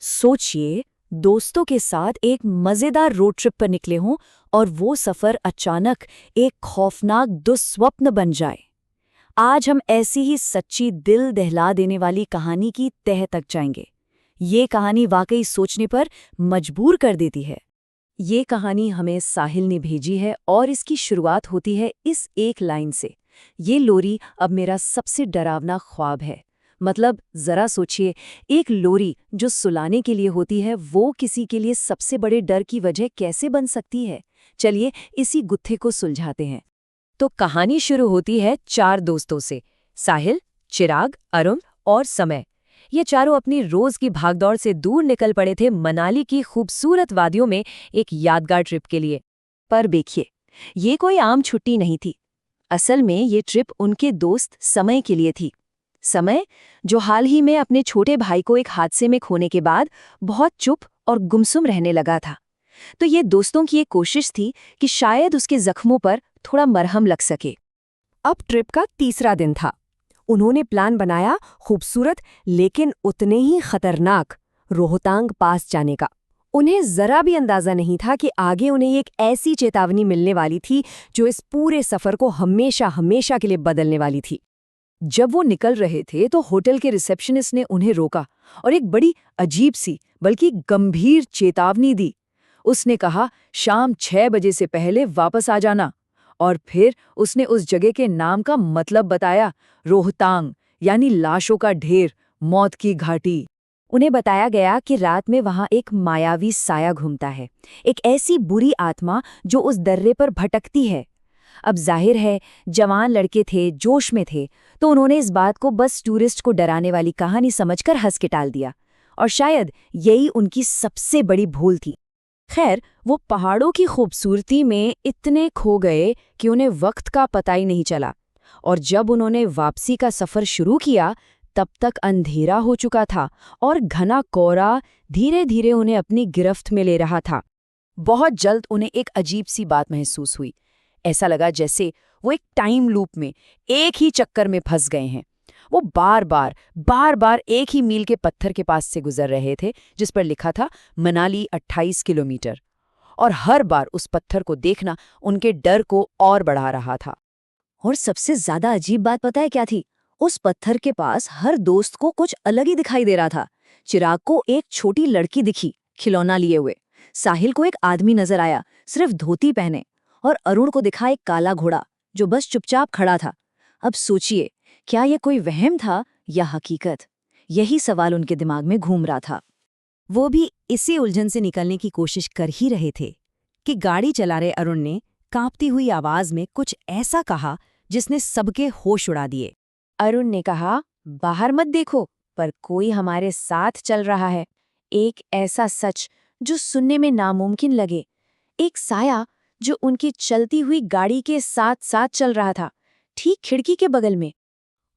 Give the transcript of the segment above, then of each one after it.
सोचिए, दोस्तों के साथ एक मजेदार रोड ट्रिप पर निकले हों और वो सफर अचानक एक खौफनाक दुस्वप्न बन जाए। आज हम ऐसी ही सच्ची दिल दहला देने वाली कहानी की तह तक जाएंगे। ये कहानी वाकई सोचने पर मजबूर कर देती है। ये कहानी हमें साहिल ने भेजी है और इसकी शुरुआत होती है इस एक लाइन से। ये लोरी अब मेरा सबसे डरावना ख्वाब है। मतलब जरा सोचिए, एक लोरी जो सुलाने के लिए होती है वो किसी के लिए सबसे बड़े डर की वजह कैसे बन सकती है। चलिए इसी गुत्थे को सुलझाते हैं। तो कहानी शुरू होती है 4 दोस्तों से, साहिल, चिराग, अरुण और समय। ये चारों अपनी रोज की भागदौड़ से दूर निकल पड़े थे मनाली की खूबसूरत वादियों में एक यादगार ट्रिप के लिए। पर देखिए, ये कोई आम छुट्टी नहीं थी। असल में ये ट्रिप उनके दोस्त समय के लिए थी। समय, जो हाल ही में अपने छोटे भाई को एक हादसे में खोने के बाद बहुत चुप और गुमसुम रहने लगा था। तो ये दोस्तों की एक कोशिश थी कि शायद उसके जख्मों पर थोड़ा मरहम लग सके। अब ट्रिप का तीसरा दिन था। उन्होंने प्लान बनाया खूबसूरत लेकिन उतने ही खतरनाक रोहतांग पास जाने का। उन्हें जरा भी अंदाजा नहीं था कि आगे उन्हें एक ऐसी चेतावनी मिलने वाली थी जो इस पूरे सफर को हमेशा हमेशा के लिए बदलने वाली थी। जब वो निकल रहे थे तो होटल के रिसेप्शनिस्ट ने उन्हें रोका और एक बड़ी अजीब सी बल्कि गंभीर चेतावनी दी। उसने कहा, शाम 6 बजे से पहले वापस आ जाना। और फिर उसने उस जगह के नाम का मतलब बताया, रोहतांग, यानी लाशों का ढेर, मौत की घाटी। उन्हें बताया गया कि रात में वहां एक मायावी साया घूमता है, एक ऐसी बुरी आत्मा जो उस दर्रे पर भटकती है। अब जाहिर है, जवान लड़के थे, जोश में थे, तो उन्होंने इस बात को बस टूरिस्ट को डराने वाली कहानी समझकर हंस के टाल दिया। और शायद यही उनकी सबसे बड़ी भूल थी। खैर, वो पहाड़ों की खूबसूरती में इतने खो गए कि उन्हें वक्त का पता ही नहीं चला। और जब उन्होंने वापसी का सफर शुरू किया, तब तक अंधेरा हो चुका था और घना कोहरा धीरे धीरे उन्हें अपनी गिरफ्त में ले रहा था। बहुत जल्द उन्हें एक अजीब सी बात महसूस हुई। ऐसा लगा जैसे वो एक टाइम लूप में एक ही चक्कर में फंस गए हैं। वो बार बार एक ही मील के पत्थर के पास से गुजर रहे थे जिस पर लिखा था मनाली 28 किलोमीटर। और हर बार उस पत्थर को देखना उनके डर को और बढ़ा रहा था। और सबसे ज्यादा अजीब बात पता है क्या थी? उस पत्थर के पास हर दोस्त को कुछ अलग ही दिखाई दे रहा था। चिराग को एक छोटी लड़की दिखी खिलौना लिए हुए, साहिल को एक आदमी नजर आया सिर्फ धोती पहने, और अरुण को दिखा एक काला घोड़ा जो बस चुपचाप खड़ा था। अब सोचिए, क्या यह कोई वहम था या हकीकत? यही सवाल उनके दिमाग में घूम रहा था। वो भी इसी उलझन से निकलने की कोशिश कर ही रहे थे कि गाड़ी चला रहे अरुण ने कांपती हुई आवाज में कुछ ऐसा कहा जिसने सबके होश उड़ा दिए। अरुण ने कहा, बाहर मत देखो, पर कोई हमारे साथ चल रहा है। एक ऐसा सच जो सुनने में नामुमकिन लगे, एक साया जो उनकी चलती हुई गाड़ी के साथ साथ चल रहा था, ठीक खिड़की के बगल में।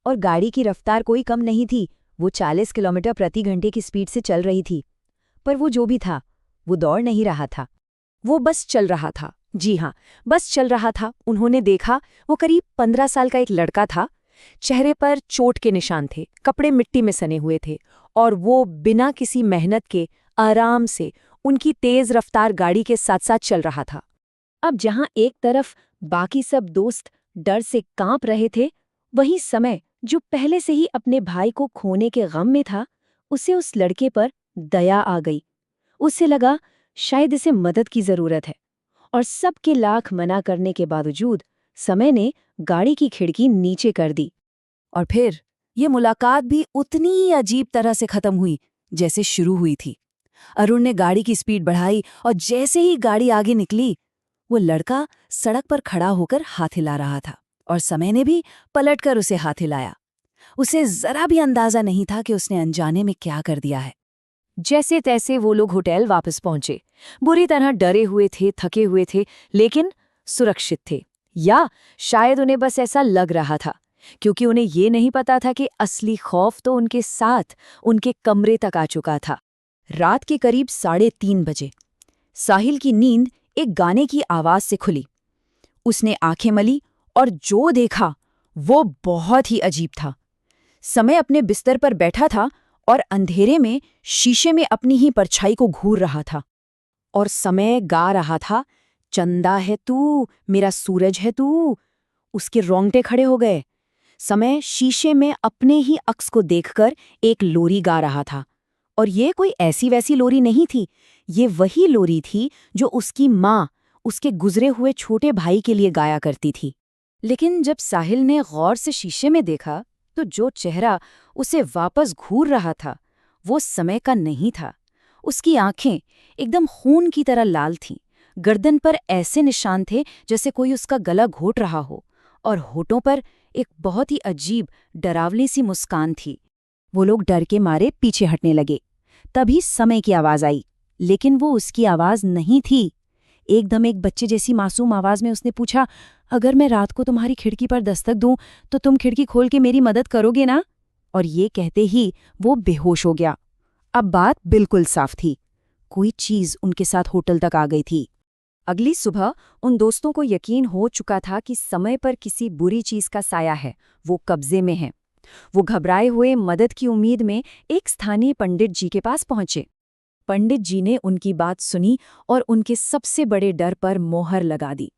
और गाड़ी की रफ्तार कोई कम नहीं थी, वो 40 किलोमीटर प्रति घंटे की स्पीड से चल रही थी। पर वो जो भी था, वो दौड़ नहीं रहा था, वो बस चल रहा था। जी हाँ, बस चल रहा था। उन्होंने देखा, वो करीब 15 साल का एक लड़का था। चेहरे पर चोट के निशान थे, कपड़े मिट्टी में सने हुए थे, और वो बिना किसी मेहनत के आराम से उनकी तेज रफ्तार गाड़ी के साथ साथ चल रहा था। अब जहां एक तरफ बाकी सब दोस्त डर से कांप रहे थे, वहीं समय, जो पहले से ही अपने भाई को खोने के गम में था, उसे उस लड़के पर दया आ गई। उसे लगा शायद इसे मदद की जरूरत है। और सबके लाख मना करने के बावजूद समय ने गाड़ी की खिड़की नीचे कर दी। और फिर ये मुलाकात भी उतनी ही अजीब तरह से खत्म हुई जैसे शुरू हुई थी। अरुण ने गाड़ी की स्पीड बढ़ाई और जैसे ही गाड़ी आगे निकली, वो लड़का सड़क पर खड़ा होकर हाथ हिला रहा था और समय ने भी पलटकर उसे हाथ हिलाया। उसे जरा भी अंदाजा नहीं था कि उसने अनजाने में क्या कर दिया है। जैसे तैसे वो लोग होटल वापस पहुंचे। बुरी तरह डरे हुए थे, थके हुए थे, लेकिन सुरक्षित थे। या शायद उन्हें बस ऐसा लग रहा था, क्योंकि उन्हें ये नहीं पता था कि असली खौफ तो उनके साथ उनके कमरे तक आ चुका था। रात के करीब 3:30 बजे साहिल की नींद एक गाने की आवाज से खुली। उसने आंखें मली और जो देखा वो बहुत ही अजीब था। समय अपने बिस्तर पर बैठा था और अंधेरे में शीशे में अपनी ही परछाई को घूर रहा था। और समय गा रहा था, चंदा है तू, मेरा सूरज है तू। उसके रोंगटे खड़े हो गए। समय शीशे में अपने ही अक्स को देखकर एक लोरी गा रहा था। और ये कोई ऐसी वैसी लोरी नहीं थी, ये वही लोरी थी जो उसकी माँ उसके गुजरे हुए छोटे भाई के लिए गाया करती थी। लेकिन जब साहिल ने गौर से शीशे में देखा तो जो चेहरा उसे वापस घूर रहा था वो समय का नहीं था। उसकी आंखें एकदम खून की तरह लाल थीं, गर्दन पर ऐसे निशान थे जैसे कोई उसका गला घोट रहा हो, और होठों पर एक बहुत ही अजीब डरावनी सी मुस्कान थी। वो लोग डर के मारे पीछे हटने लगे। तभी समय की आवाज आई, लेकिन वो उसकी आवाज नहीं थी। एकदम एक बच्चे जैसी मासूम आवाज में उसने पूछा, अगर मैं रात को तुम्हारी खिड़की पर दस्तक दूं तो तुम खिड़की खोल के मेरी मदद करोगे ना? और ये कहते ही वो बेहोश हो गया। अब बात बिल्कुल साफ थी, कोई चीज उनके साथ होटल तक आ गई थी। अगली सुबह उन दोस्तों को यकीन हो चुका था कि समय पर किसी बुरी चीज का साया है, वो कब्जे में है। वो घबराए हुए मदद की उम्मीद में एक स्थानीय पंडित जी के पास पहुंचे। पंडित जी ने उनकी बात सुनी और उनके सबसे बड़े डर पर मोहर लगा दी।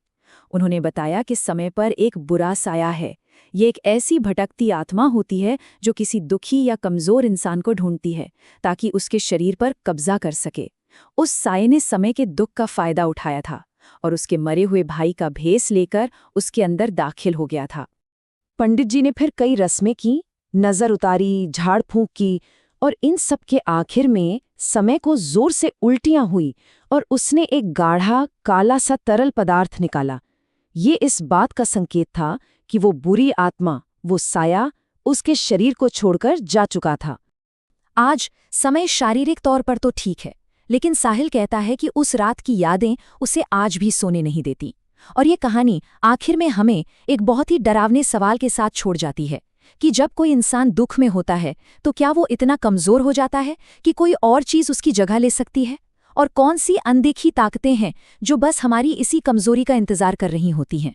उन्होंने बताया कि समय पर एक बुरा साया है। ये एक ऐसी भटकती आत्मा होती है जो किसी दुखी या कमजोर इंसान को ढूंढती है ताकि उसके शरीर पर कब्जा कर सके। उस साये ने समय के दुख का फायदा उठाया था और उसके मरे हुए भाई का भेस लेकर उसके अंदर दाखिल हो गया था। पंडित जी ने फिर कई रस्में की, नजर उतारी, झाड़ फूंक की, और इन सब के आखिर में समय को जोर से उल्टियां हुई और उसने एक गाढ़ा काला सा तरल पदार्थ निकाला। ये इस बात का संकेत था कि वो बुरी आत्मा, वो साया, उसके शरीर को छोड़कर जा चुका था। आज समय शारीरिक तौर पर तो ठीक है, लेकिन साहिल कहता है कि उस रात की यादें उसे आज भी सोने नहीं देती। और ये कहानी आखिर में हमें एक बहुत ही डरावने सवाल के साथ छोड़ जाती है कि जब कोई इंसान दुख में होता है तो क्या वो इतना कमजोर हो जाता है कि कोई और चीज उसकी जगह ले सकती है? और कौन सी अनदेखी ताकतें हैं जो बस हमारी इसी कमजोरी का इंतजार कर रही होती हैं?